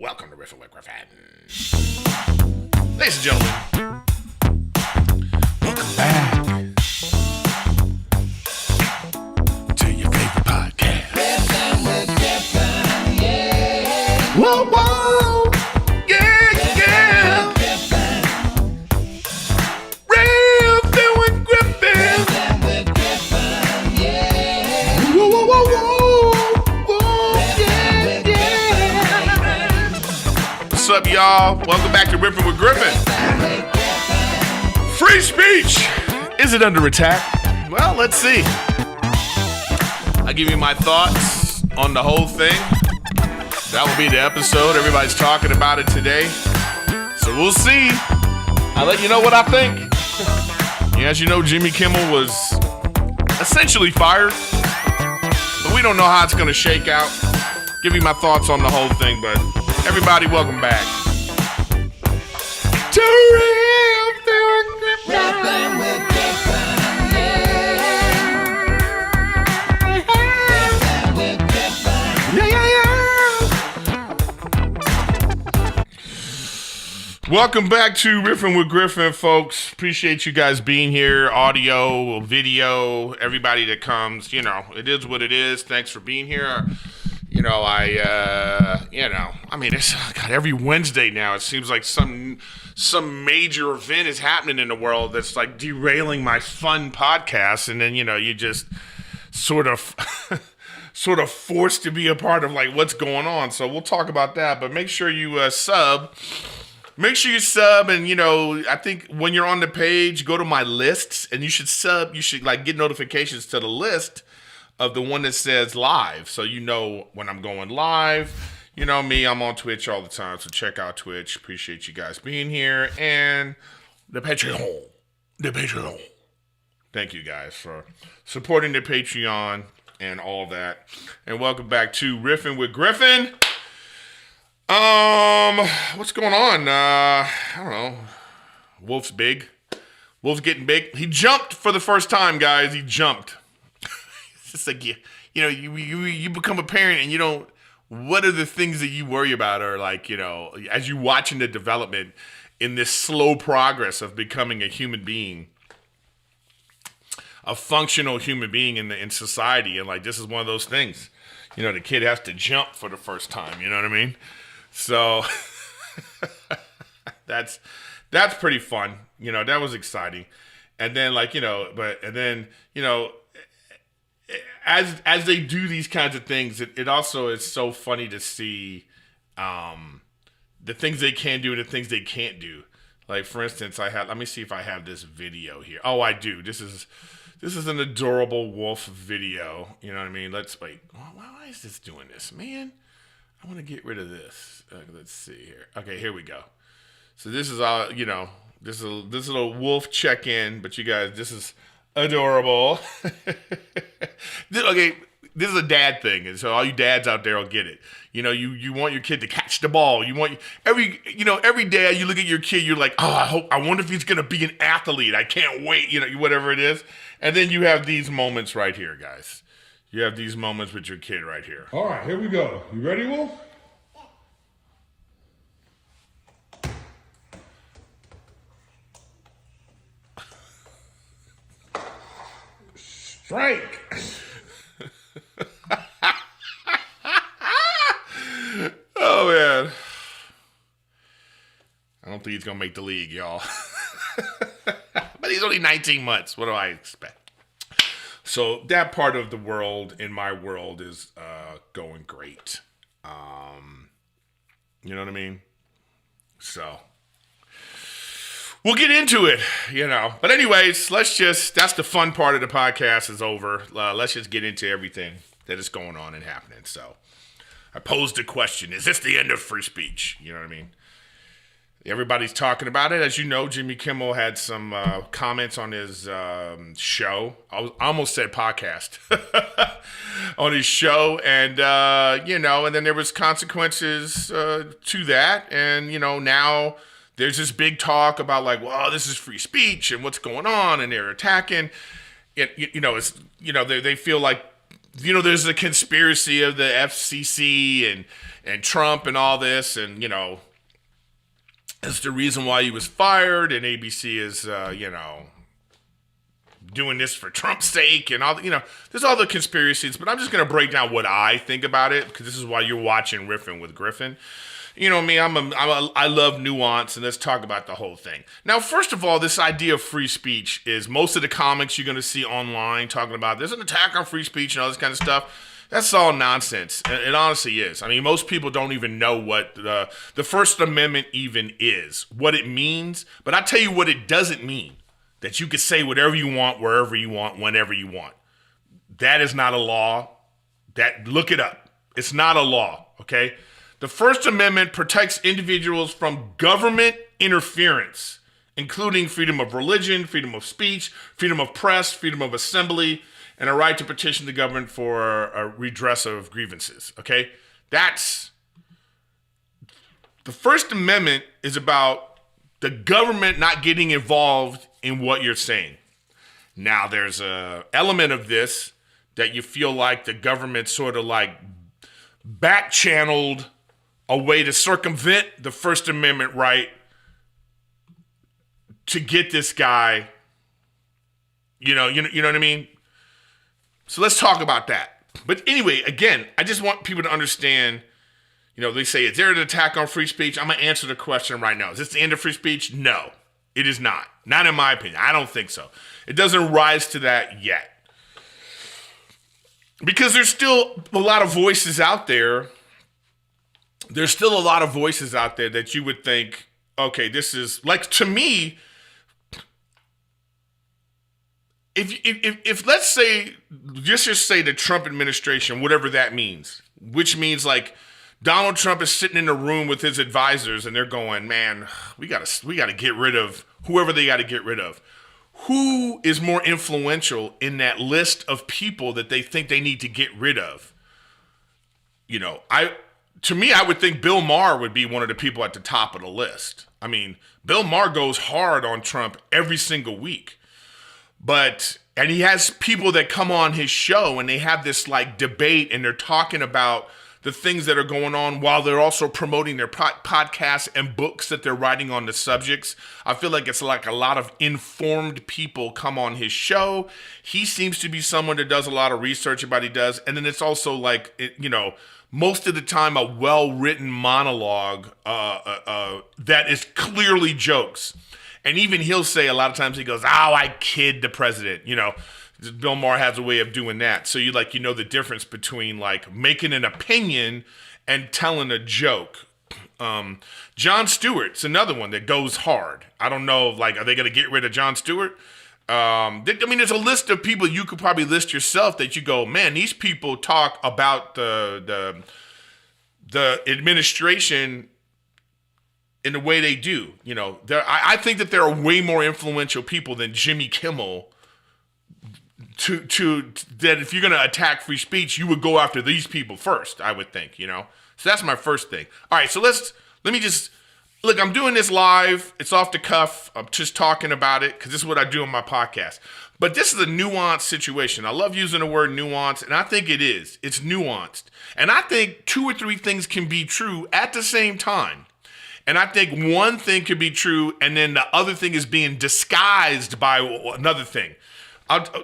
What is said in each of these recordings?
Welcome to Riffin with Griffin. Ladies and gentlemen, welcome back to your favorite podcast. Riffin with Griffin, yeah. Whoa, whoa, yeah, yeah. Riffin with Griffin. Riffin with Griffin, yeah. Whoa, whoa, whoa, whoa, whoa, yeah, yeah. What's up, y'all? Welcome back to Riffin with Griffin. Free speech. Is it under attack? Well, let's see. I'll give you my thoughts on the whole thing. That will be the episode. Everybody's talking about it today. So we'll see. I'll let you know what I think. Yeah, as you know, Jimmy Kimmel was essentially fired. But we don't know how it's going to shake out. Give you my thoughts on the whole thing. But everybody, welcome back to Riffin with Griffin. Welcome back to Riffin with Griffin, folks. Appreciate you guys being here. Audio, video, everybody that comes. You know, it is what it is. Thanks for being here. You know, I mean, it's God, every Wednesday now. It seems like some major event is happening in the world that's like derailing my fun podcast, and then you just sort of forced to be a part of like what's going on. So we'll talk about that, but make sure you sub. Make sure you sub, and I think when you're on the page, go to my lists, and you should sub. You should like get notifications to the list of the one that says live, so you know when I'm going live. You know me, I'm on Twitch all the time, so check out Twitch. Appreciate you guys being here, and the Patreon. Thank you guys for supporting the Patreon and all that, and welcome back to Riffin with Griffin. What's going on? I don't know. Wolf's big. Wolf's getting big. He jumped for the first time, guys. He jumped. It's just like you become a parent and you don't. What are the things that you worry about, or like as you watching the development in this slow progress of becoming a human being, a functional human being in society, and like this is one of those things. The kid has to jump for the first time. You know what I mean? So that's pretty fun. That was exciting. And then as they do these kinds of things, it also is so funny to see the things they can do and the things they can't do. Like for instance, let me see if I have this video here. Oh, I do. This is an adorable wolf video. You know what I mean? Let's wait. Why is this doing this, man? I want to get rid of this. Let's see here. Okay, here we go. So this is all, this is a little wolf check-in, but you guys, this is adorable. Okay, this is a dad thing, and so all you dads out there will get it. You want your kid to catch the ball. You want every day you look at your kid, you're like, oh, I wonder if he's gonna be an athlete. I can't wait. Whatever it is, and then you have these moments right here, guys. You have these moments with your kid right here. All right, here we go. You ready, Wolf? Strike. Oh, man. I don't think he's going to make the league, y'all. But he's only 19 months. What do I expect? So that part of the world, in my world, is going great. You know what I mean? So we'll get into it, But anyways, that's the fun part of the podcast is over. Let's just get into everything that is going on and happening. So I posed a question. Is this the end of free speech? You know what I mean? Everybody's talking about it. As you know, Jimmy Kimmel had some comments on his show. I almost said podcast. On his show. And, and then there was consequences to that. And, now there's this big talk about like, well, this is free speech and what's going on. And they're attacking. They feel like there's a conspiracy of the FCC and Trump and all this, and it's the reason why he was fired, and ABC is doing this for Trump's sake, and all there's all the conspiracies. But I'm just gonna break down what I think about it, because this is why you're watching Riffin with Griffin. You know me, I love nuance, and let's talk about the whole thing. Now, first of all, this idea of free speech is most of the comics you're going to see online talking about there's an attack on free speech and all this kind of stuff. That's all nonsense. It honestly is. I mean, most people don't even know what the First Amendment even is, what it means. But I tell you what it doesn't mean, that you can say whatever you want, wherever you want, whenever you want. That is not a law. Look it up. It's not a law, okay? The First Amendment protects individuals from government interference, including freedom of religion, freedom of speech, freedom of press, freedom of assembly, and a right to petition the government for a redress of grievances. Okay? The First Amendment is about the government not getting involved in what you're saying. Now, there's an element of this that you feel like the government sort of like back-channeled a way to circumvent the First Amendment right to get this guy, you know what I mean? So let's talk about that. But anyway, again, I just want people to understand, they say, is there an attack on free speech? I'm going to answer the question right now. Is this the end of free speech? No, it is not. Not in my opinion. I don't think so. It doesn't rise to that yet. Because there's still a lot of voices out there. There's still a lot of voices out there that you would think, okay, this is like, to me, if let's say, just say the Trump administration, whatever that means, which means like Donald Trump is sitting in a room with his advisors and they're going, man, we gotta get rid of whoever they got to get rid of. Who is more influential in that list of people that they think they need to get rid of? To me, I would think Bill Maher would be one of the people at the top of the list. I mean, Bill Maher goes hard on Trump every single week. And he has people that come on his show and they have this like debate and they're talking about the things that are going on while they're also promoting their podcasts and books that they're writing on the subjects. I feel like it's like a lot of informed people come on his show. He seems to be someone that does a lot of research about what he does. And then it's also like, most of the time a well-written monologue that is clearly jokes. And even he'll say a lot of times, he goes, I kid the president. Bill Maher has a way of doing that. So you the difference between like making an opinion and telling a joke. Jon Stewart's another one that goes hard. I don't know, like, are they going to get rid of Jon Stewart? There's a list of people you could probably list yourself that you go, man, these people talk about the administration in the way they do. I think that there are way more influential people than Jimmy Kimmel to that if you're going to attack free speech, you would go after these people first, I would think, So that's my first thing. All right, so let me just, look, I'm doing this live. It's off the cuff. I'm just talking about it because this is what I do on my podcast. But this is a nuanced situation. I love using the word nuance, and I think it is. It's nuanced. And I think 2 or 3 things can be true at the same time. And I think one thing could be true, and then the other thing is being disguised by another thing.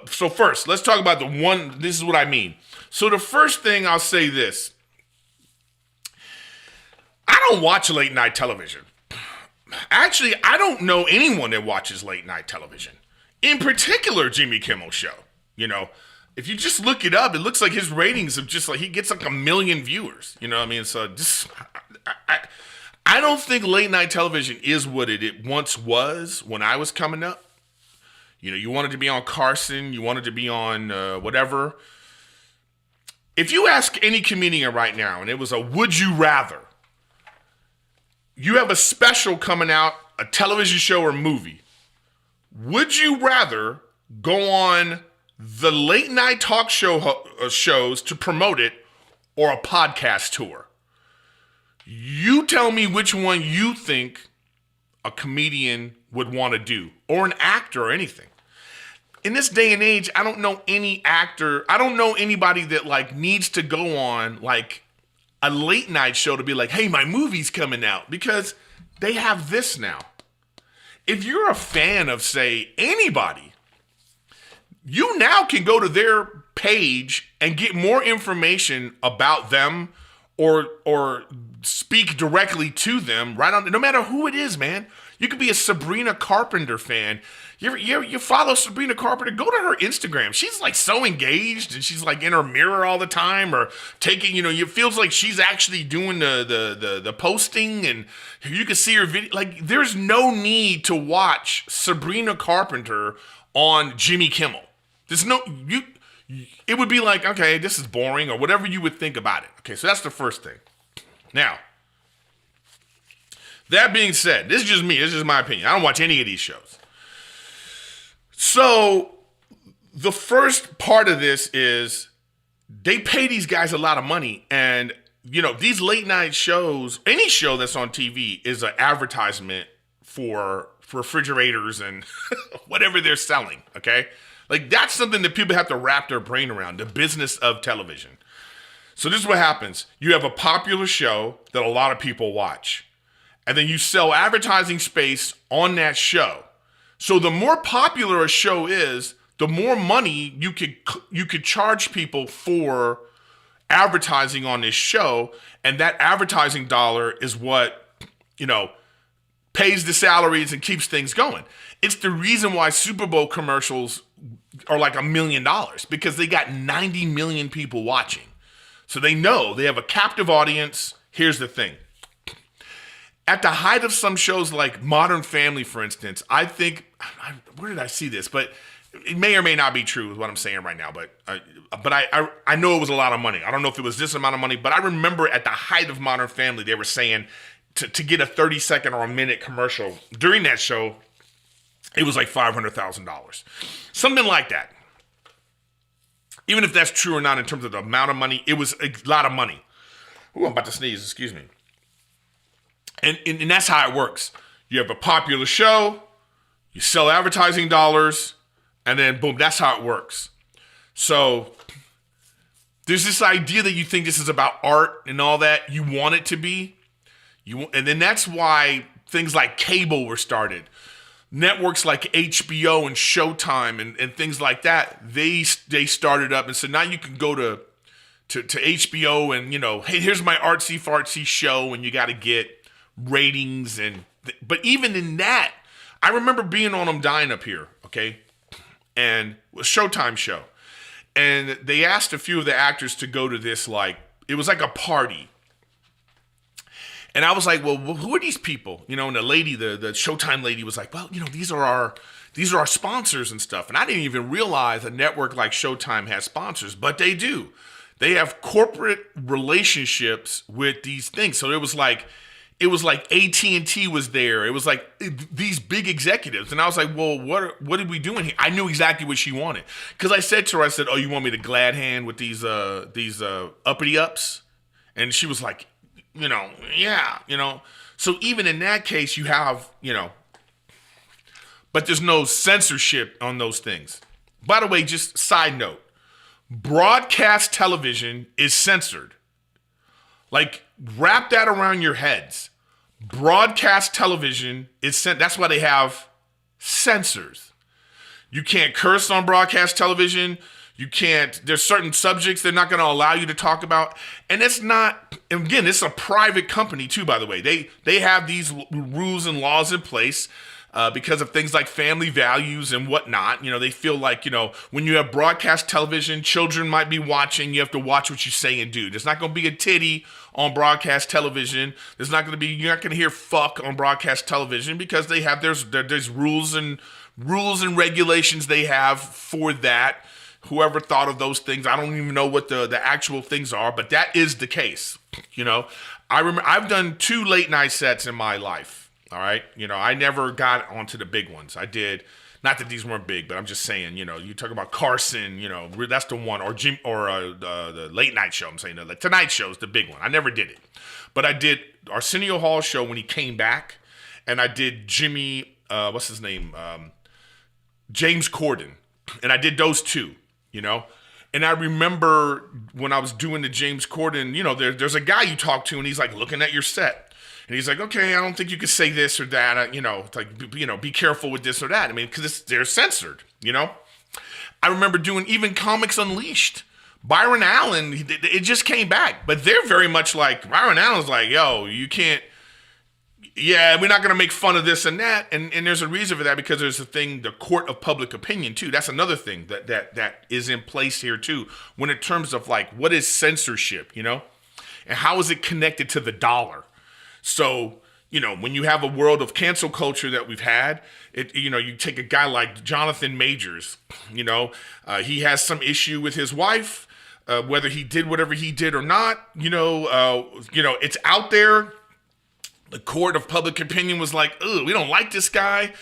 So first, let's talk about this is what I mean. So the first thing I'll say this. I don't watch late night television. Actually, I don't know anyone that watches late night television. In particular, Jimmy Kimmel show. If you just look it up, it looks like his ratings of just like, he gets like 1 million viewers. You know what I mean? So just, I don't think late night television is what it once was when I was coming up. You wanted to be on Carson, you wanted to be on whatever. If you ask any comedian right now, and it was a would you rather, you have a special coming out, a television show or movie. Would you rather go on the late night talk shows to promote it or a podcast tour? You tell me which one you think a comedian would want to do, or an actor or anything. in this day and age, I don't know any actor. I don't know anybody that like needs to go on like a late night show to be like, hey, my movie's coming out, because they have this now. If you're a fan of, say, anybody, you now can go to their page and get more information about them or speak directly to them right on, no matter who it is, man. You could be a Sabrina Carpenter fan. You follow Sabrina Carpenter, go to her Instagram. She's like so engaged, and she's like in her mirror all the time, or taking, it feels like she's actually doing the posting, and you can see her video. Like, there's no need to watch Sabrina Carpenter on Jimmy Kimmel. It would be like, okay, this is boring, or whatever you would think about it. Okay, so that's the first thing. Now, that being said, this is just me. This is just my opinion. I don't watch any of these shows. So the first part of this is they pay these guys a lot of money. And, these late night shows, any show that's on TV is an advertisement for refrigerators and whatever they're selling, okay? Like, that's something that people have to wrap their brain around, the business of television. So this is what happens. You have a popular show that a lot of people watch, and then you sell advertising space on that show. So the more popular a show is, the more money you could charge people for advertising on this show, and that advertising dollar is what, pays the salaries and keeps things going. It's the reason why Super Bowl commercials are like $1 million, because they got 90 million people watching. So they know they have a captive audience. Here's the thing. At the height of some shows like Modern Family, for instance, I think, where did I see this? But it may or may not be true with what I'm saying right now, but I know it was a lot of money. I don't know if it was this amount of money, but I remember at the height of Modern Family, they were saying to get a 30-second or a minute commercial during that show, it was like $500,000. Something like that. Even if that's true or not in terms of the amount of money, it was a lot of money. Ooh, I'm about to sneeze, excuse me. And that's how it works. You have a popular show, you sell advertising dollars, and then boom, that's how it works. So there's this idea that you think this is about art and all that. You want it to be. And then that's why things like cable were started. Networks like HBO and Showtime and things like that, they started up. And so now you can go to HBO and, hey, here's my artsy fartsy show, and you got to get ratings. But even in that, I remember being on I'm Dying Up Here, okay? And a Showtime show. And they asked a few of the actors to go to this, it was like a party. And I was like, well, who are these people? And the lady, the Showtime lady was like, well, these are our sponsors and stuff. And I didn't even realize a network like Showtime has sponsors, but they do. They have corporate relationships with these things. So it was like AT&T was there. It was like these big executives. And I was like, well, what are we doing here? I knew exactly what she wanted. Because I said to her, oh, you want me to glad hand with these uppity ups? And she was like, yeah. So even in that case, you have, but there's no censorship on those things. By the way, just side note, broadcast television is censored. Like, wrap that around your heads. Broadcast television is that's why they have censors. You can't curse on broadcast television. You can't, there's certain subjects they're not going to allow you to talk about. And it's not, again, it's a private company too, by the way. They have these rules and laws in place because of things like family values and whatnot. They feel like, when you have broadcast television, children might be watching. You have to watch what you say and do. There's not going to be a titty on broadcast television. You're not going to hear fuck on broadcast television, because they have, there's rules and regulations they have for that. Whoever thought of those things, I don't even know what the actual things are, but that is the case. I remember I've done 2 late night sets in my life. All right. I never got onto the big ones. I did. Not that these weren't big, but I'm just saying, you talk about Carson, that's the one, or Jim, or the late night show. I'm saying the Tonight Show is the big one. I never did it, but I did Arsenio Hall show when he came back, and I did Jimmy, what's his name? James Corden. And I did those two, you know. And I remember when I was doing the James Corden, you know, there's a guy you talk to and he's like looking at your set. And he's like, okay, I don't think you could say this or that. You know, it's like, you know, be careful with this or that. I mean, because they're censored, you know. I remember doing even Comics Unleashed. Byron Allen, it just came back. But they're very much like, Byron Allen's like, yo, you can't, yeah, we're not going to make fun of this and that. And there's a reason for that because there's a thing, the court of public opinion, too. That's another thing that is in place here, too, when in terms of, like, what is censorship, you know? And how is it connected to the dollar? So, you know, when you have a world of cancel culture that we've had, you know, you take a guy like Jonathan Majors, you know, he has some issue with his wife, whether he did whatever he did or not, you know, it's out there. The court of public opinion was like, oh, we don't like this guy.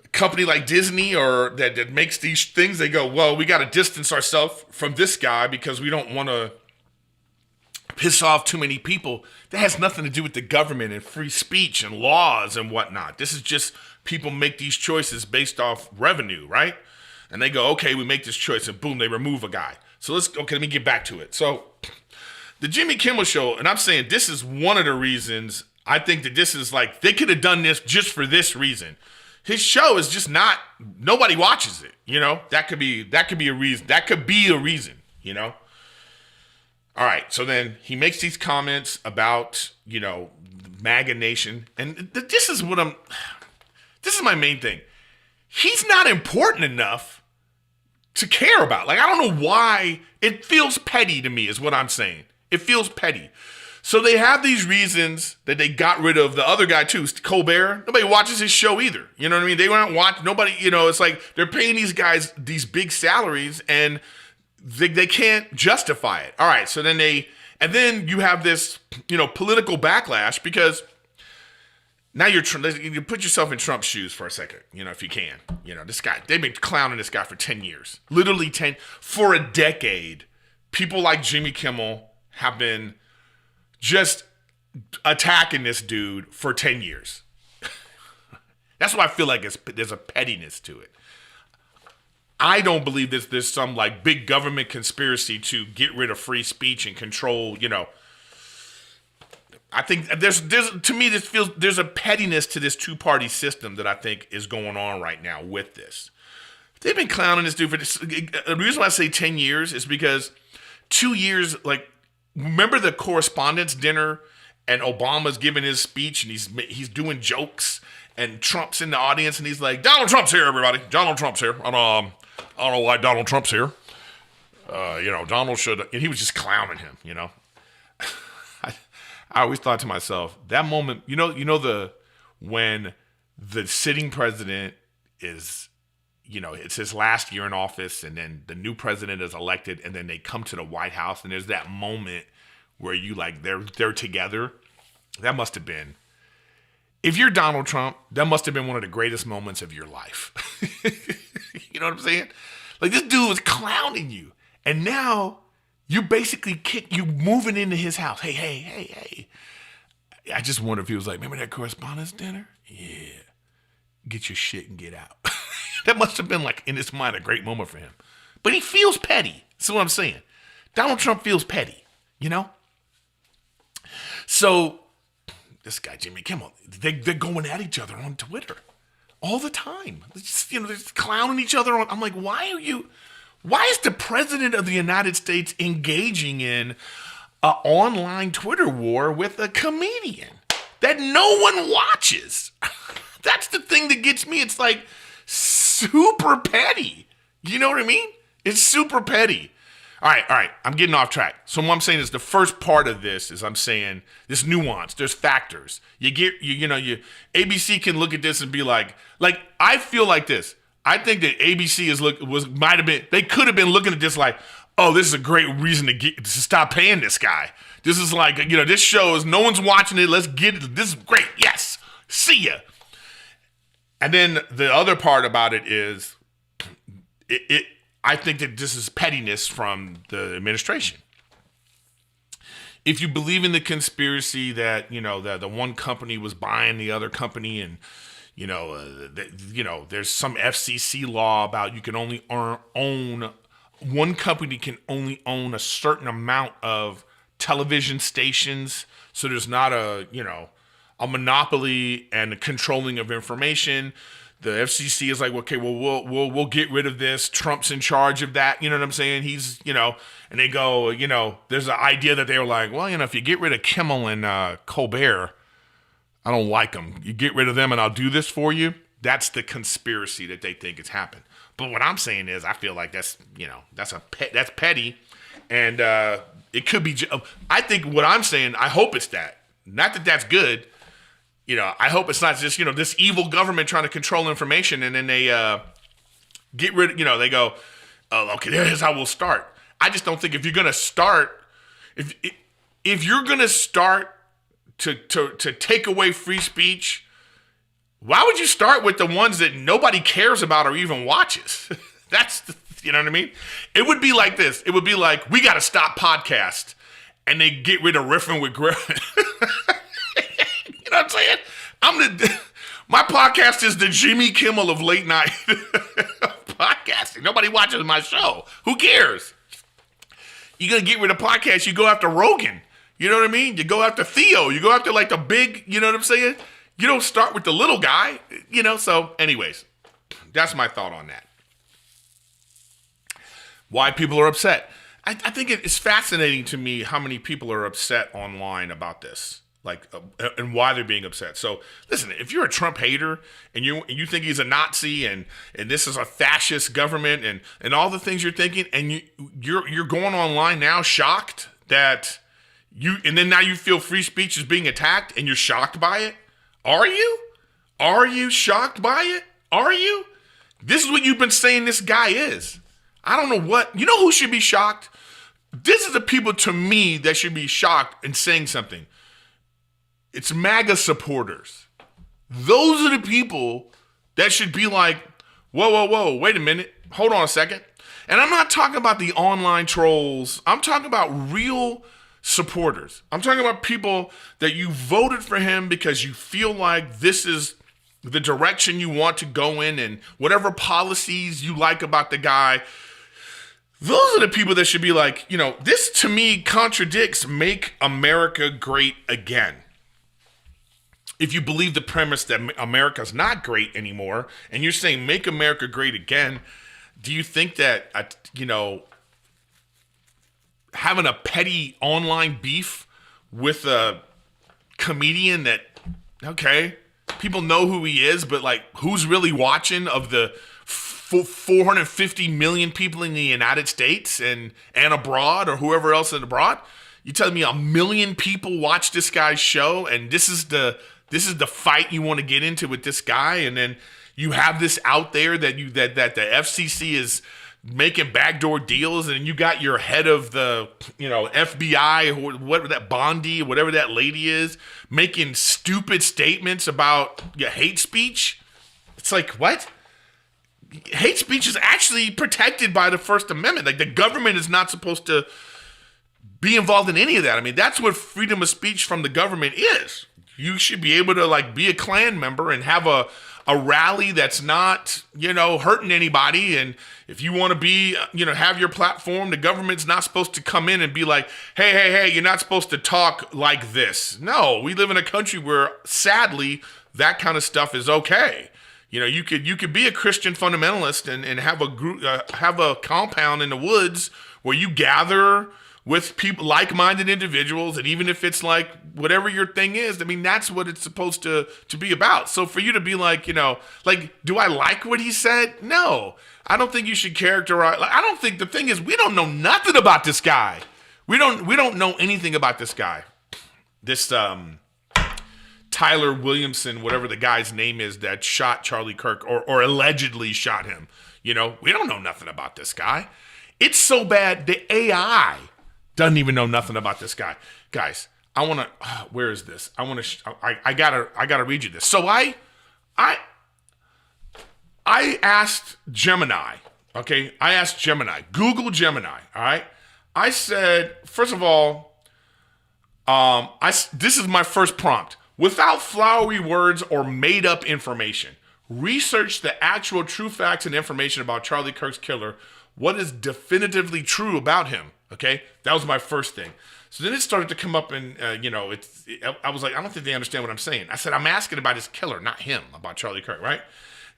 A company like Disney or that makes these things, they go, well, we got to distance ourselves from this guy because we don't want to piss off too many people. That has nothing to do with the government and free speech and laws and whatnot. This is just people make these choices based off revenue, right? And they go, okay, we make this choice, and boom, they remove a guy. So let me get back to it. So the Jimmy Kimmel Show, and I'm saying this is one of the reasons I think that this is like, they could have done this just for this reason. His show is just not, nobody watches it, you know? That could be a reason. That could be a reason, you know? All right, so then he makes these comments about, you know, MAGA Nation. And this is my main thing. He's not important enough to care about. Like, I don't know why. It feels petty to me is what I'm saying. It feels petty. So they have these reasons that they got rid of the other guy too, Colbert. Nobody watches his show either. You know what I mean? They don't watch, nobody, you know, it's like they're paying these guys these big salaries and they can't justify it. All right, so then then you have this, you know, political backlash because now you put yourself in Trump's shoes for a second, you know, if you can. You know, this guy, they've been clowning this guy for 10 years. Literally 10, for a decade. People like Jimmy Kimmel have been just attacking this dude for 10 years. That's why I feel like there's a pettiness to it. I don't believe there's some like big government conspiracy to get rid of free speech and control, you know. I think there's to me this feels there's a pettiness to this two-party system that I think is going on right now with this. They've been clowning this dude for this. The reason why I say 10 years is because 2 years, like, remember the correspondence dinner and Obama's giving his speech and he's doing jokes and Trump's in the audience and he's like, Donald Trump's here, everybody. Donald Trump's here. I don't know why Donald Trump's here. You know, Donald should, and he was just clowning him, you know. I always thought to myself, that moment, you know, when the sitting president is, you know, it's his last year in office and then the new president is elected and then they come to the White House and there's that moment where you like, they're together. That must have been, if you're Donald Trump, that must have been one of the greatest moments of your life. You know what I'm saying? Like, this dude was clowning you. And now you basically you moving into his house. Hey. I just wonder if he was like, remember that correspondence dinner? Yeah. Get your shit and get out. That must have been like, in his mind, a great moment for him. But he feels petty. That's what I'm saying. Donald Trump feels petty, you know? So this guy, Jimmy Kimmel, they're going at each other on Twitter all the time. They're clowning each other. I'm like, why is the president of the United States engaging in an online Twitter war with a comedian that no one watches? That's the thing that gets me. It's like super petty. You know what I mean? It's super petty. All right. I'm getting off track. So what I'm saying is the first part of this is I'm saying this nuance. There's factors. ABC can look at this and be like I feel like this. I think that ABC they could have been looking at this like, oh, this is a great reason to stop paying this guy. This is like, you know, this show is no one's watching it. Let's get it. This is great. Yes. See ya. And then the other part about it is I think that this is pettiness from the administration. If you believe in the conspiracy that, you know, that the one company was buying the other company and, there's some FCC law about you can only own one company can only own a certain amount of television stations, so there's not a monopoly and a controlling of information. The FCC is like, okay, well, we'll get rid of this. Trump's in charge of that. You know what I'm saying? He's, and they go, there's an idea that they were like, well, if you get rid of Kimmel and Colbert, I don't like them. You get rid of them and I'll do this for you. That's the conspiracy that they think it's happened. But what I'm saying is, I feel like that's petty, and it could be. I think what I'm saying, I hope it's that. Not that that's good. I hope it's not just this evil government trying to control information, and then they get rid. They go, oh, okay, here's how we'll start. I just don't think if you're gonna start, if you're gonna start to take away free speech, why would you start with the ones that nobody cares about or even watches? You know what I mean? It would be like this. It would be like, we got to stop podcast, and they get rid of Riffin with Griffin. You know what I'm saying? My podcast is the Jimmy Kimmel of late night podcasting. Nobody watches my show. Who cares? You're going to get rid of podcasts, you go after Rogan. You know what I mean? You go after Theo. You go after like the big, you know what I'm saying? You don't start with the little guy, so anyways, that's my thought on that. Why people are upset. I think it's fascinating to me how many people are upset online about this, and why they're being upset. So listen, if you're a Trump hater and you think he's a Nazi and this is a fascist government and all the things you're thinking, and you're going online now shocked that and then now you feel free speech is being attacked and you're shocked by it. Are you? Are you shocked by it? Are you? This is what you've been saying this guy is. I don't know what. You know who should be shocked? This is the people to me that should be shocked and saying something. It's MAGA supporters. Those are the people that should be like, whoa, wait a minute. Hold on a second. And I'm not talking about the online trolls. I'm talking about real supporters. I'm talking about people that you voted for him because you feel like this is the direction you want to go in and whatever policies you like about the guy. Those are the people that should be like, this to me contradicts Make America Great Again. If you believe the premise that America's not great anymore and you're saying Make America Great Again, do you think that, having a petty online beef with a comedian that, okay, people know who he is, but who's really watching of the 450 million people in the United States and abroad or whoever else is abroad? You telling me 1 million people watch this guy's show and this is the fight you want to get into with this guy, and then you have this out there that the FCC is making backdoor deals, and you got your head of the FBI or whatever that Bondi, whatever that lady is, making stupid statements about hate speech. It's like, what? Hate speech is actually protected by the First Amendment. The government is not supposed to be involved in any of that. I mean, that's what freedom of speech from the government is. You should be able to be a Klan member and have a rally that's not, hurting anybody. And if you want to be, have your platform, the government's not supposed to come in and be like, hey, you're not supposed to talk like this. No, we live in a country where sadly that kind of stuff is okay. You could be a Christian fundamentalist and have a group, have a compound in the woods where you gather with people, like-minded individuals, and even if it's whatever your thing is, I mean, that's what it's supposed to be about. So for you to be do I like what he said? No, I don't think you should characterize. I don't think the thing is we don't know nothing about this guy. We don't know anything about this guy. This Tyler Williamson, whatever the guy's name is, that shot Charlie Kirk or allegedly shot him. We don't know nothing about this guy. It's so bad the AI doesn't even know nothing about this guy. Guys, I want to, where is this? I gotta read you this. So I asked Gemini, okay? I asked Gemini, Google Gemini, all right? I said, first of all, this is my first prompt. Without flowery words or made up information, research the actual true facts and information about Charlie Kirk's killer. What is definitively true about him? Okay, that was my first thing. So then it started to come up, and I was like, I don't think they understand what I'm saying. I said, I'm asking about his killer, not him, about Charlie Kirk, right?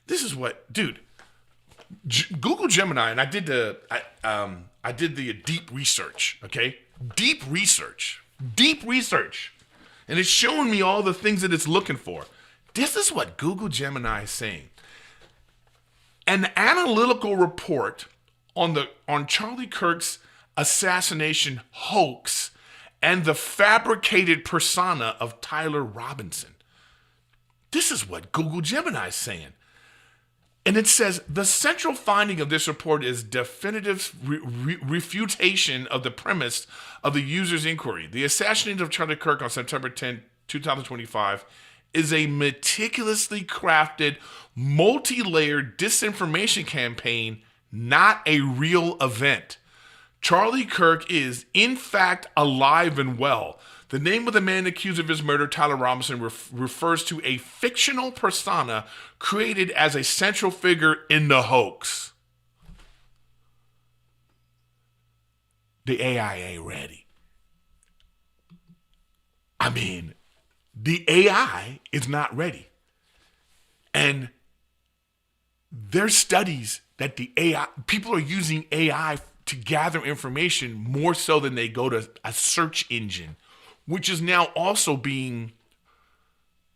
This is what, dude. Google Gemini, and I did the deep research. Okay, deep research, and it's showing me all the things that it's looking for. This is what Google Gemini is saying. An analytical report on Charlie Kirk's assassination hoax and the fabricated persona of Tyler Robinson. This is what Google Gemini is saying. And it says, the central finding of this report is definitive refutation of the premise of the user's inquiry. The assassination of Charlie Kirk on September 10, 2025 is a meticulously crafted, multi-layered disinformation campaign, not a real event. Charlie Kirk is, in fact, alive and well. The name of the man accused of his murder, Tyler Robinson, refers to a fictional persona created as a central figure in the hoax. The AI ain't ready. I mean, the AI is not ready. And there's studies that the AI, people are using AI to gather information more so than they go to a search engine, which is now also being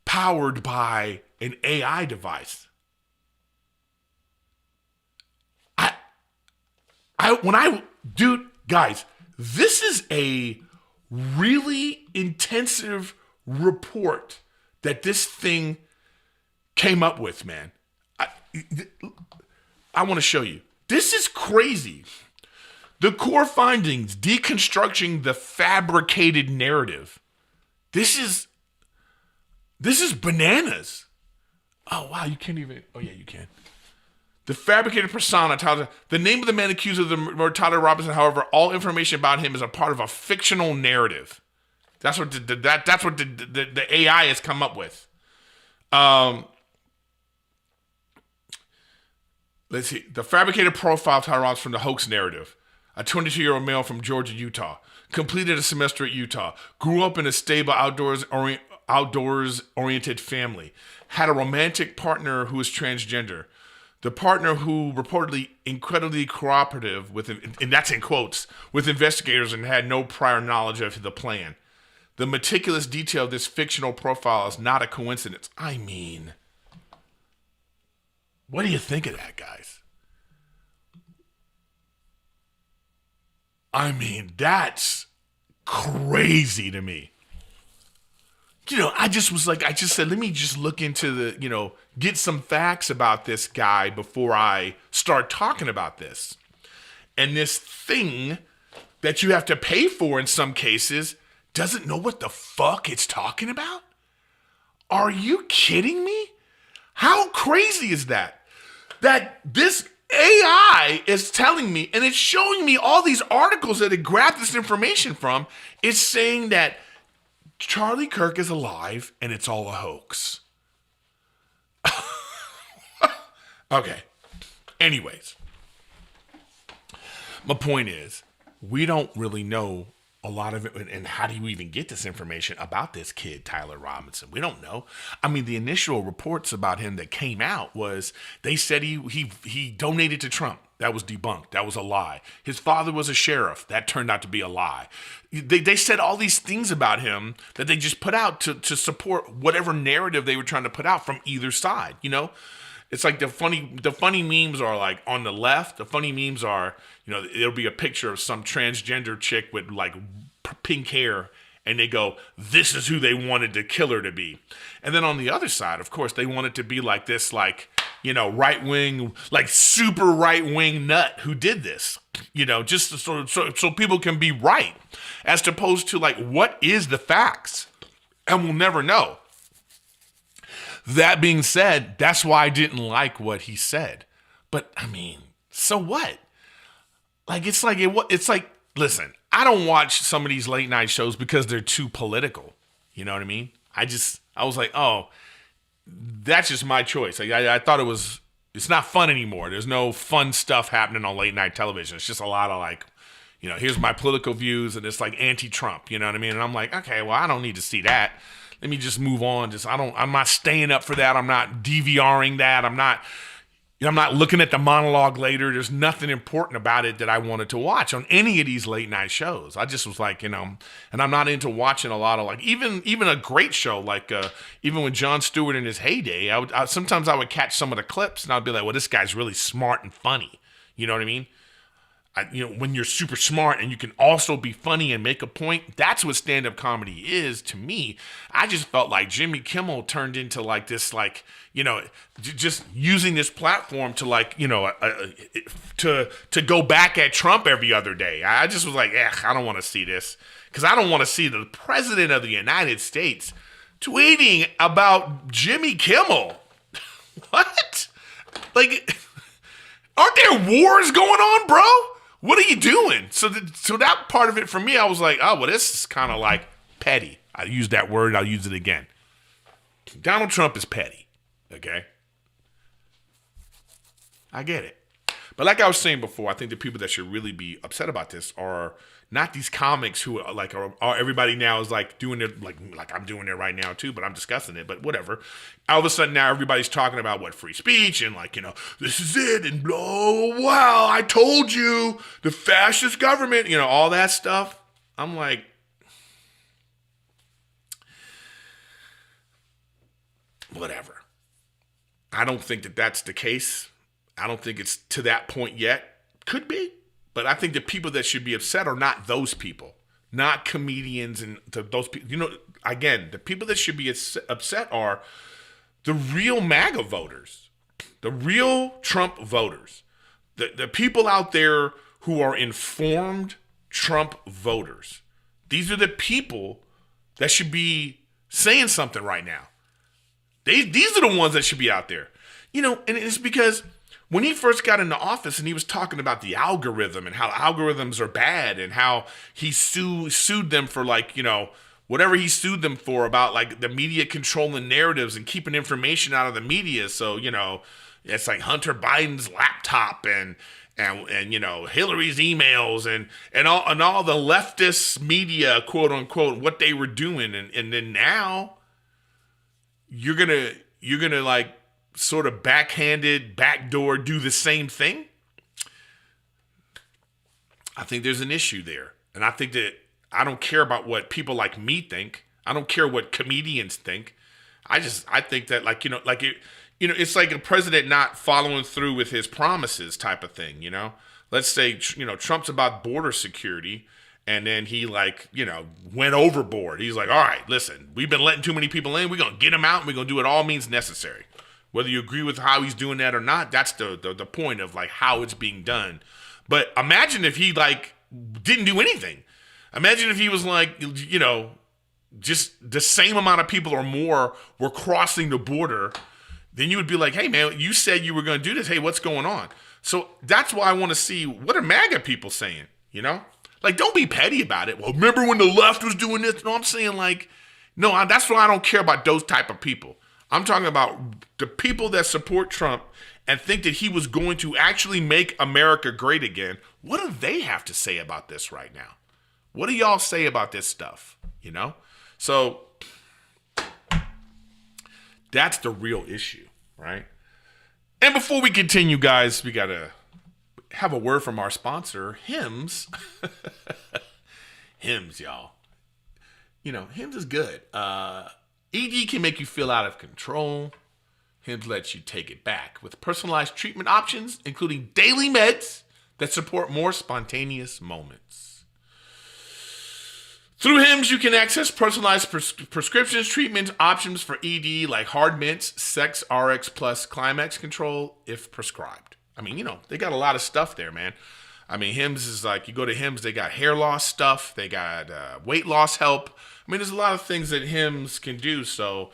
powered by an AI device. Dude, guys, this is a really intensive report that this thing came up with, man. I want to show you. This is crazy. The core findings, deconstructing the fabricated narrative. This is bananas. Oh, wow, you can't even, oh yeah, you can. The fabricated persona, Tyler, the name of the man accused of the murder, Tyler Robinson, however, all information about him is a part of a fictional narrative. That's what the AI has come up with. Let's see. The fabricated profile of Tyler Robinson from the hoax narrative. A 22-year-old male from Georgia, Utah. Completed a semester at Utah. Grew up in a stable outdoors-oriented family. Had a romantic partner who was transgender. The partner who reportedly incredibly cooperative with, and that's in quotes, with investigators and had no prior knowledge of the plan. The meticulous detail of this fictional profile is not a coincidence. I mean, what do you think of that, guys? I mean, that's crazy to me. I just said, let me just look into get some facts about this guy before I start talking about this. And this thing that you have to pay for in some cases doesn't know what the fuck it's talking about? Are you kidding me? How crazy is that? That this AI is telling me, and it's showing me all these articles that it grabbed this information from. It's saying that Charlie Kirk is alive and it's all a hoax. Okay. Anyways, my point is, we don't really know a lot of it, and how do you even get this information about this kid, Tyler Robinson? We don't know. I mean, the initial reports about him that came out was they said he donated to Trump. That was debunked. That was a lie. His father was a sheriff. That turned out to be a lie. They said all these things about him that they just put out to support whatever narrative they were trying to put out from either side. It's like the funny memes are like on the left. The funny memes are, it'll be a picture of some transgender chick with like pink hair, and they go, this is who they wanted the killer to be. And then on the other side, of course, they want it to be like this, like, right-wing, like super right-wing nut who did this, just so people can be right, as opposed to like, what is the facts? And we'll never know. That being said, that's why I didn't like what he said. But I mean, so what? Like, it's like, listen, I don't watch some of these late night shows because they're too political. You know what I mean? I was like, oh, that's just my choice. I thought it's not fun anymore. There's no fun stuff happening on late night television. It's just a lot of like, here's my political views, and it's like anti-Trump, you know what I mean? And I'm like, okay, well, I don't need to see that. Let me just move on. I'm not staying up for that. I'm not DVRing that. I'm not looking at the monologue later. There's nothing important about it that I wanted to watch on any of these late night shows. I just was like, and I'm not into watching a lot of like, even a great show, like even with Jon Stewart in his heyday, sometimes I would catch some of the clips and I'd be like, well, this guy's really smart and funny. You know what I mean? When you're super smart and you can also be funny and make a point, that's what stand-up comedy is to me. I just felt like Jimmy Kimmel turned into like this, like, just using this platform to like, to go back at Trump every other day. I just was like, I don't want to see this, because I don't want to see the president of the United States tweeting about Jimmy Kimmel. What? Like, aren't there wars going on, bro? What are you doing? So that part of it for me, I was like, oh, well, this is kind of like petty. I used that word. I'll use it again. Donald Trump is petty. Okay? I get it. But like I was saying before, I think the people that should really be upset about this are not these comics who are like, are everybody now is like doing it, like I'm doing it right now too, but I'm discussing it, but whatever. All of a sudden now everybody's talking about what, free speech and like, this is it and oh, wow, I told you, the fascist government, all that stuff. I'm like, whatever. I don't think that that's the case. I don't think it's to that point yet. Could be. But I think the people that should be upset are not those people, not comedians and those people. Again, the people that should be upset are the real MAGA voters, the real Trump voters, the people out there who are informed Trump voters. These are the people that should be saying something right now. These are the ones that should be out there. And it's because when he first got into office and he was talking about the algorithm and how algorithms are bad and how he sued them for like, whatever he sued them for about like the media controlling narratives and keeping information out of the media. So, it's like Hunter Biden's laptop and Hillary's emails and all the leftist media, quote unquote, what they were doing. And then now you're gonna like sort of backhanded, backdoor do the same thing. I think there's an issue there. And I think that I don't care about what people like me think. I don't care what comedians think. I think that it's like a president not following through with his promises type of thing, Let's say, Trump's about border security and then he went overboard. He's like, all right, listen, we've been letting too many people in. We're going to get them out and we're going to do it all means necessary. Whether you agree with how he's doing that or not, that's the point of like how it's being done. But imagine if he didn't do anything. Imagine if he was just the same amount of people or more were crossing the border. Then you would be like, hey man, you said you were going to do this. Hey, what's going on? So that's why I want to see, what are MAGA people saying? Like, don't be petty about it. Well, remember when the left was doing this? No, I'm saying no, that's why I don't care about those type of people. I'm talking about the people that support Trump and think that he was going to actually make America great again. What do they have to say about this right now? What do y'all say about this stuff? So that's the real issue, right? And before we continue, guys, we got to have a word from our sponsor, Hims. Hims, y'all. Hims is good. ED can make you feel out of control. Hims lets you take it back with personalized treatment options, including daily meds that support more spontaneous moments. Through Hims, you can access personalized prescriptions, treatment options for ED like hard mints, Sex RX Plus Climax Control if prescribed. I mean, they got a lot of stuff there, man. I mean, Hims is like, you go to Hims, they got hair loss stuff. They got weight loss help. I mean, there's a lot of things that Hims can do. So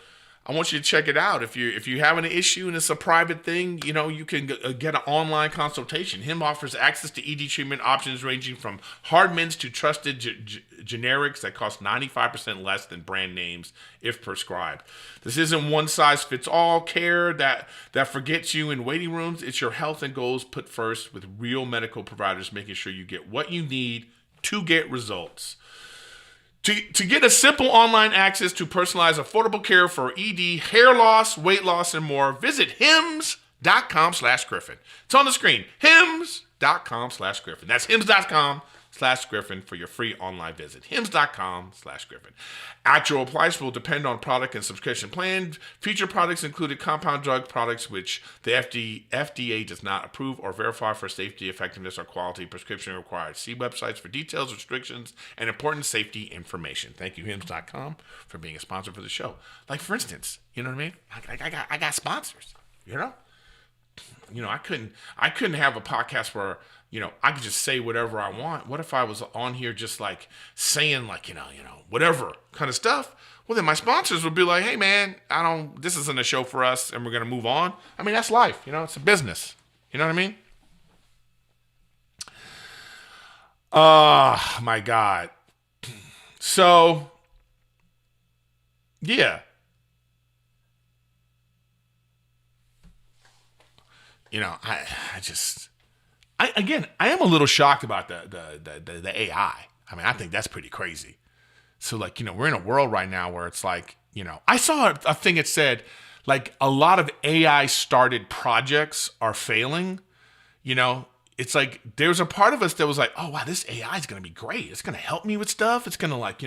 I want you to check it out. If you have an issue and it's a private thing, you can get an online consultation. Him offers access to ED treatment options ranging from hard mints to trusted generics that cost 95% less than brand names if prescribed. This isn't one size fits all care that forgets you in waiting rooms. It's your health and goals put first with real medical providers making sure you get what you need to get results. To get a simple online access to personalized, affordable care for ED, hair loss, weight loss, and more, visit hims.com/Griffin. It's on the screen, hims.com/Griffin. That's hims.com/Griffin for your free online visit. hims.com/Griffin. Actual price will depend on product and subscription plan. Featured products included compound drug products which the FDA does not approve or verify for safety, effectiveness, or quality. Prescription required. See websites for details, restrictions, and important safety information. Thank you, hims.com, for being a sponsor for the show. Like, for instance, you know what I mean? I got sponsors, I couldn't have a podcast where, I could just say whatever I want. What if I was on here just like saying like, whatever kind of stuff? Well, then my sponsors would be like, hey man, this isn't a show for us and we're going to move on. I mean, that's life, it's a business. You know what I mean? Oh my God. So yeah. I am a little shocked about the AI. I mean, I think that's pretty crazy. So like, we're in a world right now where it's like, I saw a thing that said like a lot of AI started projects are failing. It's like, there's a part of us that was like, oh wow, this AI is going to be great. It's going to help me with stuff. It's going to like,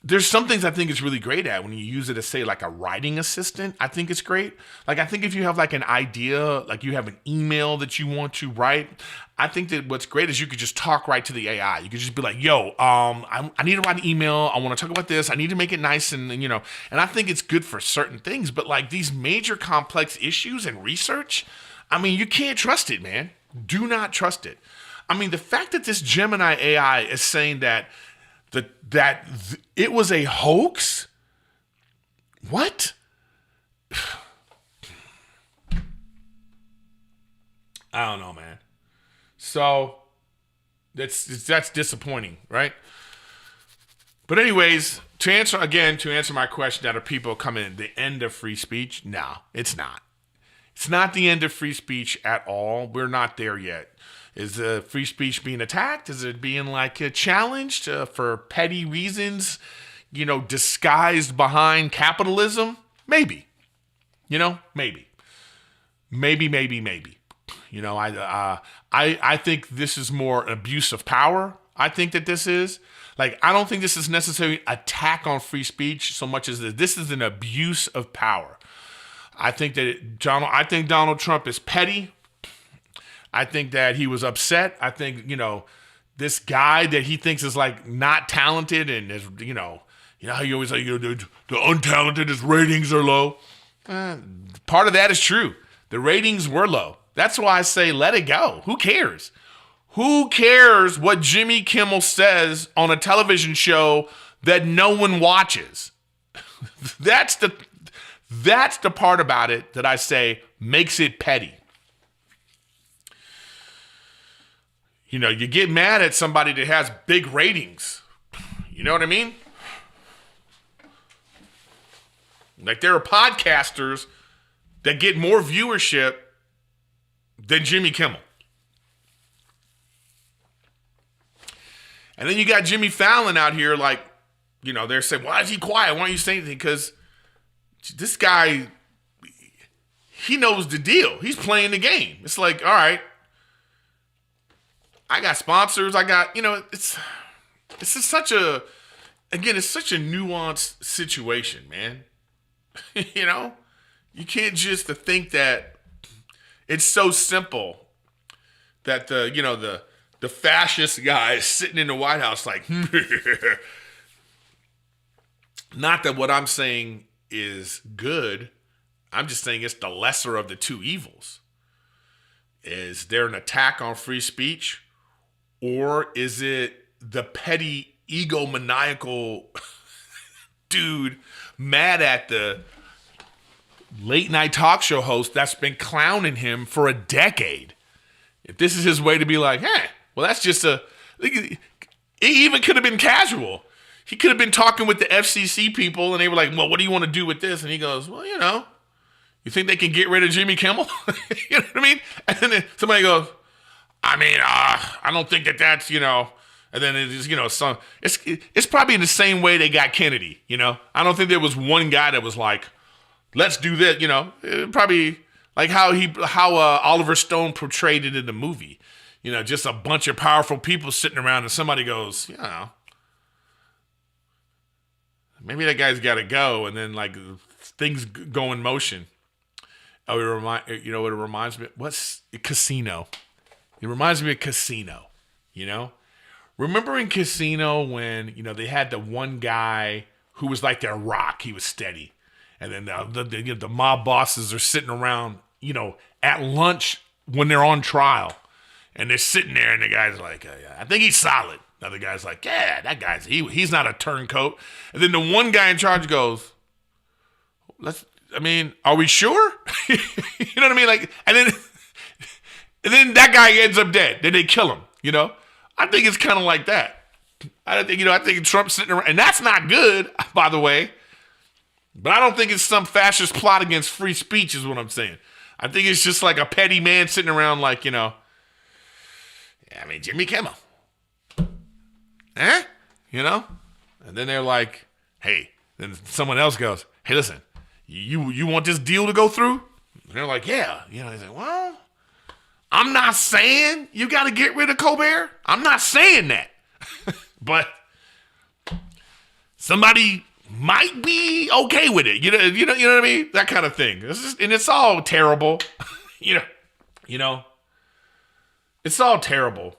there's some things I think it's really great at when you use it as, say, like a writing assistant. I think it's great. Like, I think if you have like an idea, like you have an email that you want to write, I think that what's great is you could just talk right to the AI. You could just be like, yo, I need to write an email. I want to talk about this. I need to make it nice. And I think it's good for certain things. But like these major complex issues and research, I mean, you can't trust it, man. Do not trust it. I mean, the fact that this Gemini AI is saying that it was a hoax? What? I don't know, man. So that's disappointing, right? But anyways, to answer my question that are people coming in, the end of free speech? No, it's not. It's not the end of free speech at all. We're not there yet. Is free speech being attacked? Is it being like challenged for petty reasons, disguised behind capitalism? Maybe, maybe. I think this is more abuse of power. I think that this is I don't think this is necessarily an attack on free speech so much as this is an abuse of power. I think Donald Trump is petty. I think that he was upset. I think, this guy that he thinks is like not talented and is, how you always say, the untalented, his ratings are low. Part of that is true. The ratings were low. That's why I say let it go. Who cares? Who cares what Jimmy Kimmel says on a television show that no one watches? That's the part about it that I say makes it petty. You get mad at somebody that has big ratings. You know what I mean? Like there are podcasters that get more viewership than Jimmy Kimmel. And then you got Jimmy Fallon out here like, they're saying, why is he quiet? Why don't you say anything? Because this guy, he knows the deal. He's playing the game. It's like, all right, I got sponsors. I got, it's just such a nuanced situation, man. You can't just think that it's so simple that the fascist guy is sitting in the White House like, not that what I'm saying is good. I'm just saying it's the lesser of the two evils. Is there an attack on free speech? Or is it the petty egomaniacal dude mad at the late night talk show host that's been clowning him for a decade. If this is his way to be like, hey, well, that's just it even could have been casual. He could have been talking with the FCC people and they were like, well, what do you want to do with this? And he goes, well, you think they can get rid of Jimmy Kimmel? You know what I mean? And then somebody goes, I don't think that's, and then it's probably in the same way they got Kennedy, I don't think there was one guy that was like, let's do this, probably like how Oliver Stone portrayed it in the movie, just a bunch of powerful people sitting around and somebody goes, maybe that guy's got to go. And then like things go in motion. Oh, what it reminds me, what's Casino? It reminds me of Casino, Remember in Casino when, they had the one guy who was like their rock, he was steady. And then the mob bosses are sitting around, at lunch when they're on trial. And they're sitting there and the guy's like, I think he's solid. Another guy's like, yeah, that guy's, he's not a turncoat. And then the one guy in charge goes, are we sure? You know what I mean? Like, and then that guy ends up dead. Then they kill him, I think it's kind of like that. I think Trump's sitting around, and that's not good, by the way. But I don't think it's some fascist plot against free speech is what I'm saying. I think it's just like a petty man sitting around like, Jimmy Kimmel. And then they're like, hey, then someone else goes, hey, listen, you want this deal to go through? And they're like, yeah. They say, well, I'm not saying you got to get rid of Colbert. I'm not saying that. But somebody might be okay with it. You know what I mean? That kind of thing. It's all terrible. It's all terrible.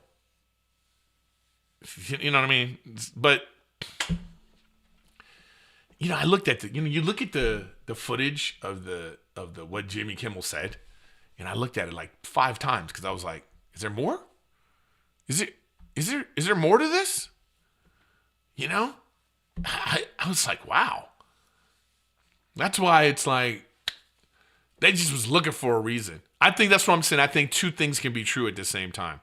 You know what I mean? But I looked at you look at the footage of the what Jimmy Kimmel said, and I looked at it like 5 times because I was like, is there more? Is there more to this? I was like, wow. That's why it's like they just was looking for a reason. I think that's what I'm saying. I think 2 things can be true at the same time.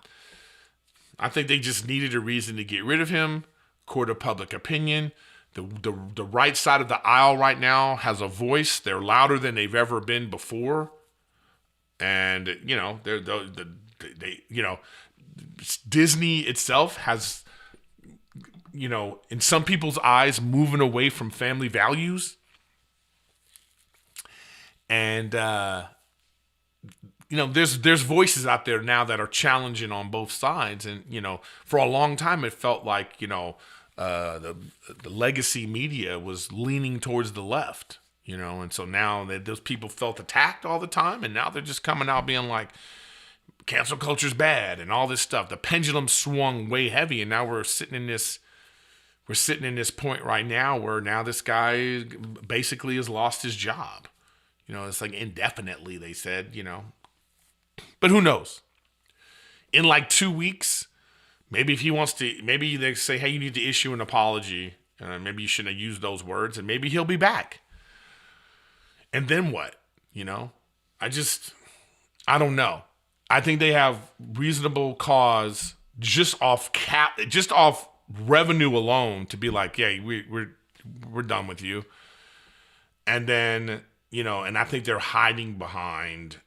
I think they just needed a reason to get rid of him. Court of public opinion. The right side of the aisle right now has a voice. They're louder than they've ever been before. And, Disney itself has, in some people's eyes, moving away from family values. And, there's voices out there now that are challenging on both sides. And, for a long time, it felt like, the legacy media was leaning towards the left, and so now that those people felt attacked all the time, and now they're just coming out being like, cancel culture's bad and all this stuff. The pendulum swung way heavy, and now we're sitting in this point right now where now this guy basically has lost his job. It's like indefinitely, they said, but who knows? In like 2 weeks, maybe if he wants to, maybe they say, hey, you need to issue an apology. Maybe you shouldn't have used those words, and maybe he'll be back. And then what? I don't know. I think they have reasonable cause just off revenue alone to be like, yeah, we're done with you. And then, and I think they're hiding behind.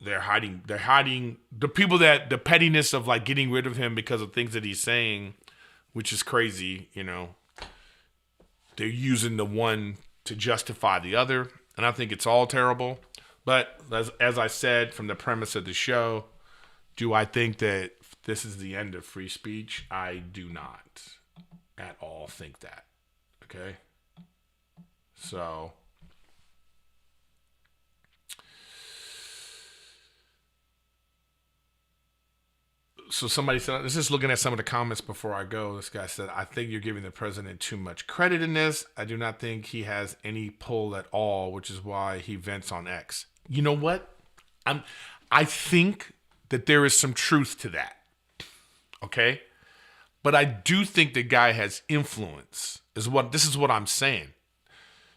They're hiding the people that the pettiness of like getting rid of him because of things that he's saying, which is crazy. They're using the one to justify the other. And I think it's all terrible. But as I said from the premise of the show, do I think that this is the end of free speech? I do not at all think that. Okay? So somebody said, this is looking at some of the comments before I go. This guy said, I think you're giving the president too much credit in this. I do not think he has any pull at all, which is why he vents on X. You know what? I think that there is some truth to that. Okay? But I do think the guy has influence, This is what I'm saying.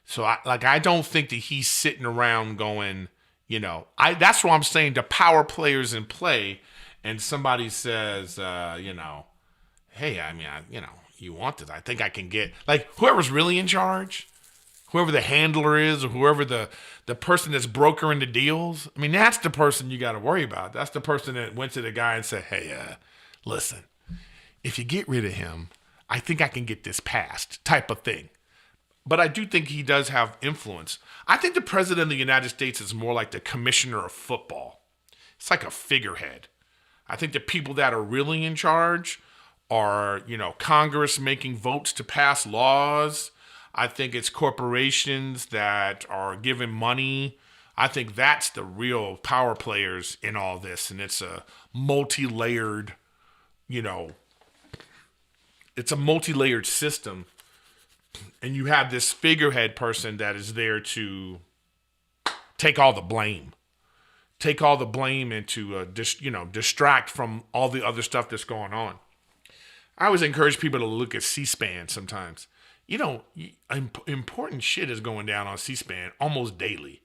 So I don't think that he's sitting around going, that's what I'm saying. The power players in play, and somebody says, hey, you want this? I think I can get, like, whoever's really in charge, whoever the handler is, or whoever the person that's brokering the deals. I mean, that's the person you got to worry about. That's the person that went to the guy and said, hey, listen, if you get rid of him, I think I can get this passed, type of thing. But I do think he does have influence. I think the president of the United States is more like the commissioner of football. It's like a figurehead. I think the people that are really in charge are, Congress making votes to pass laws. I think it's corporations that are giving money. I think that's the real power players in all this. And it's a multi-layered, it's a multi-layered system. And you have this figurehead person that is there to take all the blame. Take all the blame and to, distract from all the other stuff that's going on. I always encourage people to look at C-SPAN sometimes. Important shit is going down on C-SPAN almost daily.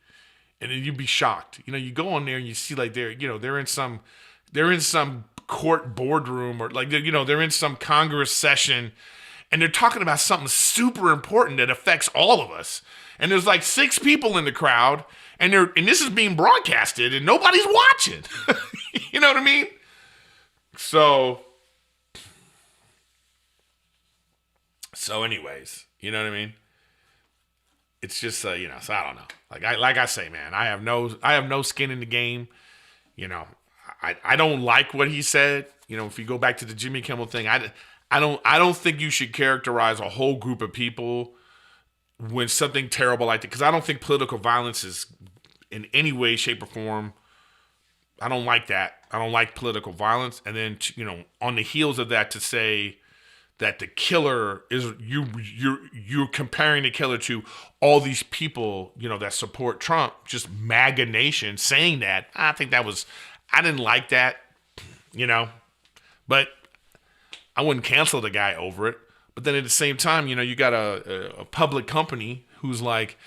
And then you'd be shocked. You go on there and you see like they're in some court boardroom or like, they're in some Congress session and they're talking about something super important that affects all of us. And there's like 6 people in the crowd and this is being broadcasted and nobody's watching. You know what I mean? So anyways, you know what I mean? It's just, so I don't know. Like I say, man, I have no skin in the game. I don't like what he said. If you go back to the Jimmy Kimmel thing, I don't think you should characterize a whole group of people when something terrible like that, because I don't think political violence is in any way, shape, or form. I don't like that. I don't like political violence. And then, on the heels of that, to say that the killer is you're comparing the killer to all these people, that support Trump, just MAGA Nation saying that. I didn't like that, but I wouldn't cancel the guy over it. But then at the same time, you got a public company who's like,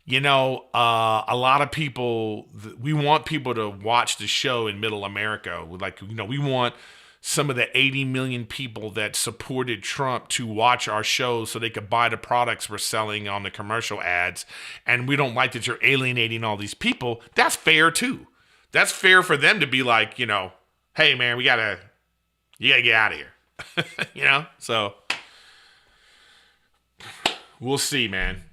a lot of people, we want people to watch the show in middle America. We want some of the 80 million people that supported Trump to watch our show so they could buy the products we're selling on the commercial ads. And we don't like that you're alienating all these people. That's fair too. That's fair for them to be like, hey man, you gotta get out of here. So we'll see, man.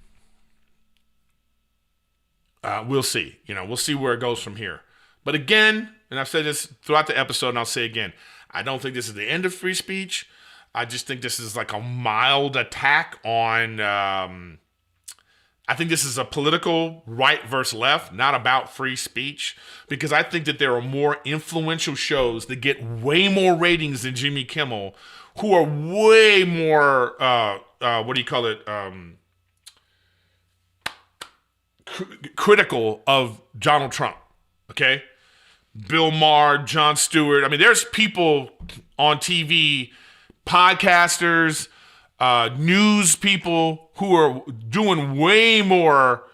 We'll see. We'll see where it goes from here. But again, and I've said this throughout the episode and I'll say again, I don't think this is the end of free speech. I just think this is like a mild attack on, I think this is a political right versus left, not about free speech, because I think that there are more influential shows that get way more ratings than Jimmy Kimmel, who are way more, critical of Donald Trump, okay? Bill Maher, Jon Stewart. I mean, there's people on TV, podcasters, news people who are doing way more.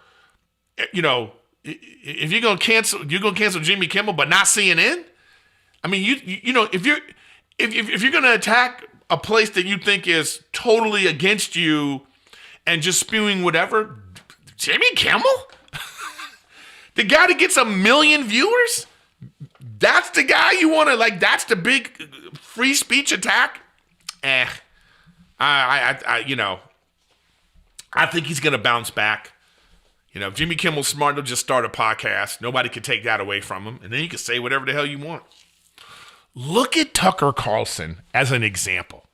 If you're gonna cancel Jimmy Kimmel, but not CNN. I mean, if you're gonna attack a place that you think is totally against you and just spewing whatever, Jimmy Kimmel, the guy that gets 1 million viewers. That's the guy you want to, like, that's the big free speech attack? I think he's going to bounce back. If Jimmy Kimmel's smart, he'll just start a podcast. Nobody can take that away from him. And then you can say whatever the hell you want. Look at Tucker Carlson as an example.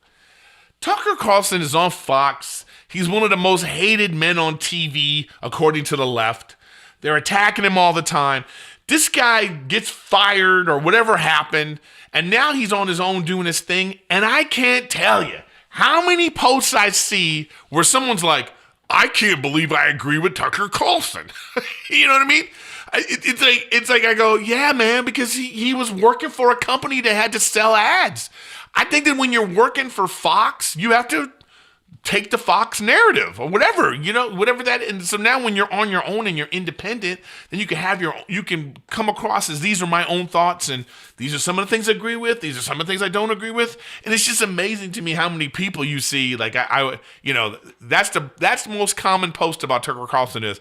Tucker Carlson is on Fox. He's one of the most hated men on TV, according to the left. They're attacking him all the time. This guy gets fired or whatever happened, and now he's on his own doing his thing, and I can't tell you how many posts I see where someone's like, I can't believe I agree with Tucker Carlson. You know what I mean? It's like I go, yeah, man, because he was working for a company that had to sell ads. I think that when you're working for Fox, you have to take the Fox narrative or whatever, whatever that. And so now when you're on your own and you're independent, then you can come across as these are my own thoughts. And these are some of the things I agree with. These are some of the things I don't agree with. And it's just amazing to me how many people you see. Like that's the most common post about Tucker Carlson is,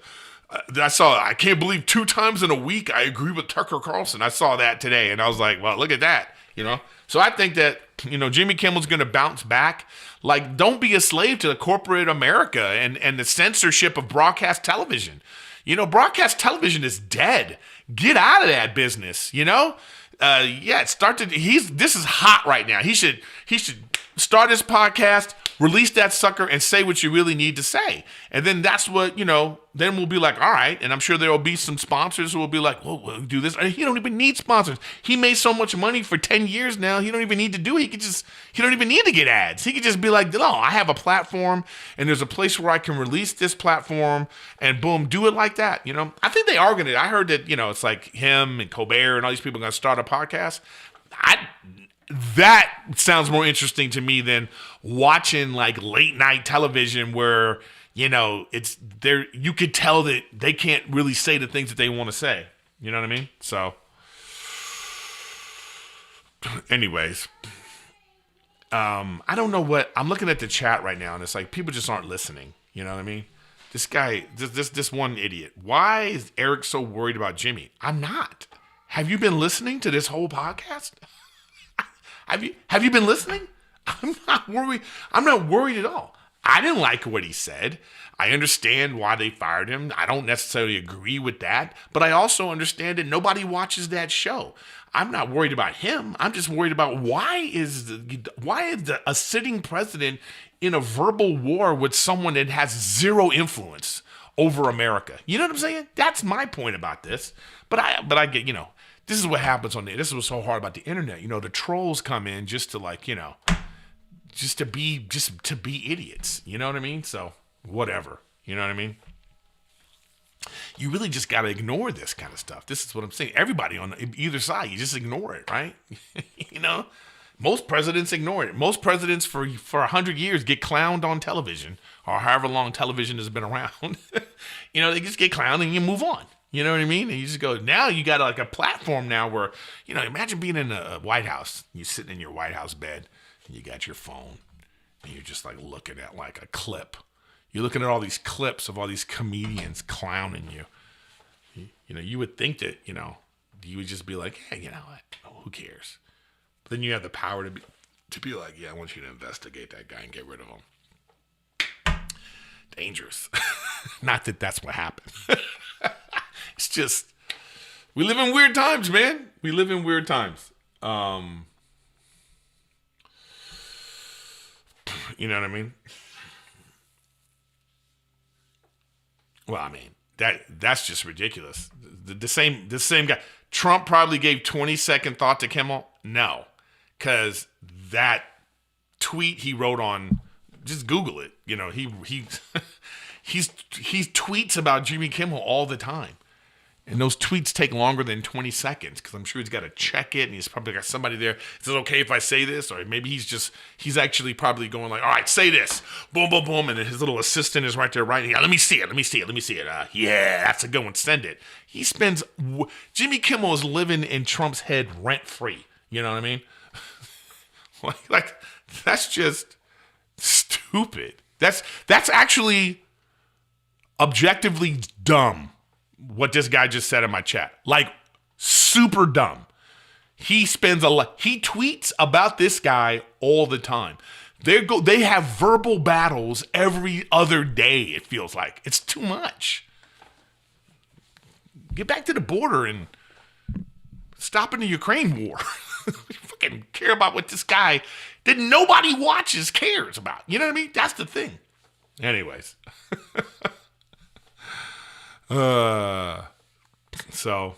I can't believe 2 times in a week I agree with Tucker Carlson. I saw that today and I was like, well, look at that, So I think that, Jimmy Kimmel's going to bounce back. Like, don't be a slave to the corporate America and the censorship of broadcast television. Broadcast television is dead. Get out of that business, this is hot right now. He should start his podcast, release that sucker, and say what you really need to say. And then that's what, then we'll be like, all right. And I'm sure there will be some sponsors who will be like, well, we'll do this. He don't even need sponsors. He made so much money for 10 years now. He don't even need to do it. He don't even need to get ads. He could just be like, no, I have a platform and there's a place where I can release this platform and boom, do it like that. I think they are going to, I heard that, it's like him and Colbert and all these people are going to start a podcast. That sounds more interesting to me than watching like late night television where, it's there. You could tell that they can't really say the things that they want to say. You know what I mean? So anyways, I don't know what I'm looking at the chat right now and it's like, people just aren't listening. You know what I mean? This guy, this one idiot. Why is Erik so worried about Jimmy? I'm not. Have you been listening to this whole podcast? Have you been listening? I'm not worried. I'm not worried at all. I didn't like what he said. I understand why they fired him. I don't necessarily agree with that, but I also understand that nobody watches that show. I'm not worried about him. I'm just worried about why is a sitting president in a verbal war with someone that has zero influence over America. You know what I'm saying? That's my point about this. But I get, this is what happens on the, this is what's so hard about the internet. The trolls come in just to like, just to be idiots. You know what I mean? So whatever, you know what I mean? You really just got to ignore this kind of stuff. This is what I'm saying. Everybody on either side, you just ignore it, right? Most presidents ignore it. Most presidents for 100 years get clowned on television or however long television has been around. They just get clowned and you move on. You know what I mean? And you just go, now you got like a platform now where, imagine being in a White House. You're sitting in your White House bed and you got your phone and you're just like looking at like a clip. You're looking at all these clips of all these comedians clowning you. You would think that, you would just be like, hey, you know what? Who cares? But then you have the power to be like, yeah, I want you to investigate that guy and get rid of him. Dangerous. Not that that's what happened. It's just, we live in weird times, man. We live in weird times. You know what I mean? Well, I mean, that's just ridiculous. The same guy. Trump probably gave 20-second thought to Kimmel. No, because that tweet he wrote on, just Google it. He tweets about Jimmy Kimmel all the time. And those tweets take longer than 20 seconds because I'm sure he's got to check it and he's probably got somebody there. Is it okay if I say this? Or maybe he's actually probably going like, all right, say this. Boom, boom, boom. And then his little assistant is right there writing, yeah, let me see it. Yeah, that's a good one. Send it. Jimmy Kimmel is living in Trump's head rent free. You know what I mean? like that's just stupid. That's actually objectively dumb. What this guy just said in my chat. Like, super dumb. He tweets about this guy all the time. They have verbal battles every other day, it feels like. It's too much. Get back to the border and stop in the Ukraine war. You fucking care about what this guy that nobody watches cares about. You know what I mean? That's the thing. Anyways. So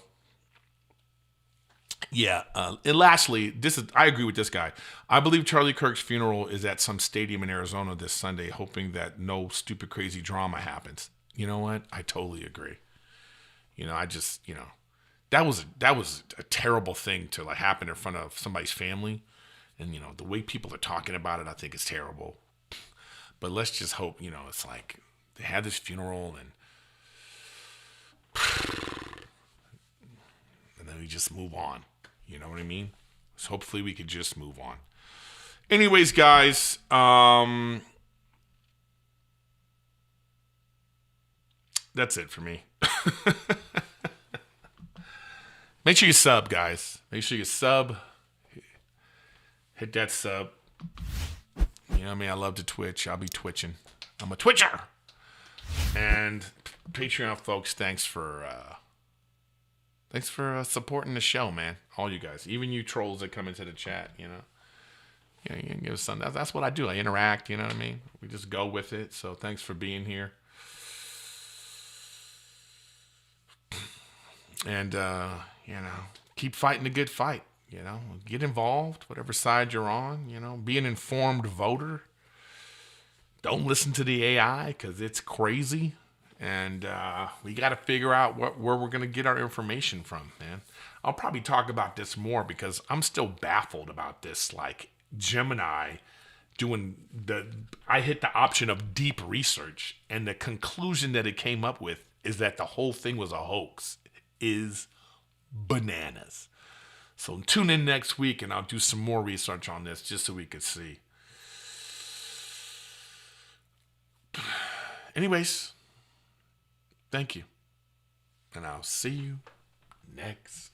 yeah. And lastly, I agree with this guy. I believe Charlie Kirk's funeral is at some stadium in Arizona this Sunday, hoping that no stupid, crazy drama happens. You know what? I totally agree. That was a terrible thing to like happen in front of somebody's family. And, the way people are talking about it, I think is terrible. But let's just hope, it's like they had this funeral and then we just move on. You know what I mean? So hopefully we could just move on. Anyways, guys, that's it for me. Make sure you sub, guys. Make sure you sub. Hit that sub. You know what I mean? I love to twitch. I'll be twitching. I'm a twitcher. And Patreon folks, thanks for supporting the show, man. All you guys, even you trolls that come into the chat, you can give us some. That's what I do. I interact. You know what I mean? We just go with it. So thanks for being here. And keep fighting the good fight. Get involved, whatever side you're on. Be an informed voter. Don't listen to the AI because it's crazy. And we got to figure out where we're going to get our information from, man. I'll probably talk about this more because I'm still baffled about this. Like Gemini I hit the option of deep research, and the conclusion that it came up with is that the whole thing was a hoax. Is bananas. So tune in next week and I'll do some more research on this just so we could see. Anyways, thank you. And I'll see you next